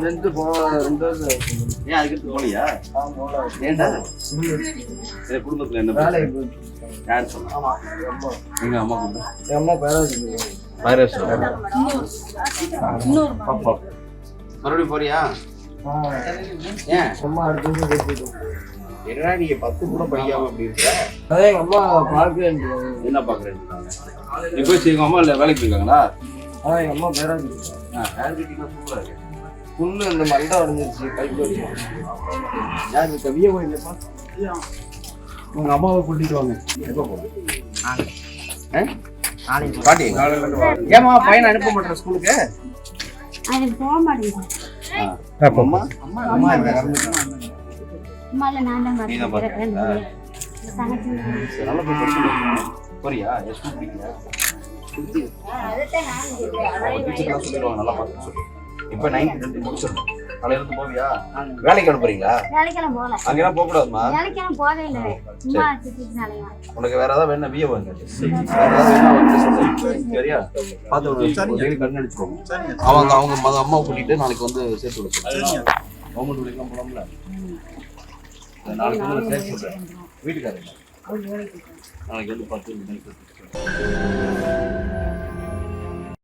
ரெண்டு வருஷம் ஏன் அதுக்கு போலியா? ஏன்டா குடும்பத்துல என்ன வேலை? யார் சொன்னா? எங்க அம்மா எங்க அம்மா மறுபடியும் போறியா? ஏன் அம்மா அடுத்து என்னடா நீங்க 10 கூட படிக்காம அப்படி இருக்க? அதான் எங்க அம்மா பாக்குறேன். என்ன பாக்குறேன்? நீ போய் எங்க அம்மா இல்ல வேலைக்கு போயிருக்காங்களா? எங்க அம்மா பேராஜ் சூப்பரா புண்ணு இந்த மண்டை உடஞ்சிருச்சு, கைக்கு வச்சு. யாரு கவிய போயிருப்பா? உங்க அம்மாவை கூட்டிட்டு வாங்க. எப்ப போறோம்? பாட்டி ஏமா பையனை அனுப்ப மாட்டேன் ஸ்கூலுக்கு? போக மாட்டேங்குது. போறியா? நல்லா பார்த்து சொல்லு. இப்ப 9th முடிச்சிடணும். நாளைல இருந்து போவியா? வேலைக்கு அனுப்புறீங்களா? வேலைக்கெல்லாம் போகல. அங்கெல்லாம் போக கூடாதுமா. வேலைக்கெல்லாம் போவே இல்லை. சும்மா சுத்தினாலயா. உனக்கு வேற ஏதாவது வேணா விய வாங்க. வேற ஏதாவது வேணா வந்து சொல்லு. சரியா? பாத்து ஒரு டெய்லி கண்ணு அடிச்சுக்கோங்க. அவங்க அம்மாவை கூட்டிட்டு நாளைக்கு வந்து சேர்த்து விட சொல்லுங்க. கவர்மெண்ட் வேலைக்கெல்லாம் போலாம்ல. நாளைக்கு வந்து சேர்த்து விடுறேன். வீட்டுக்காரங்க நாளைக்கு வந்து 10 மணிக்கு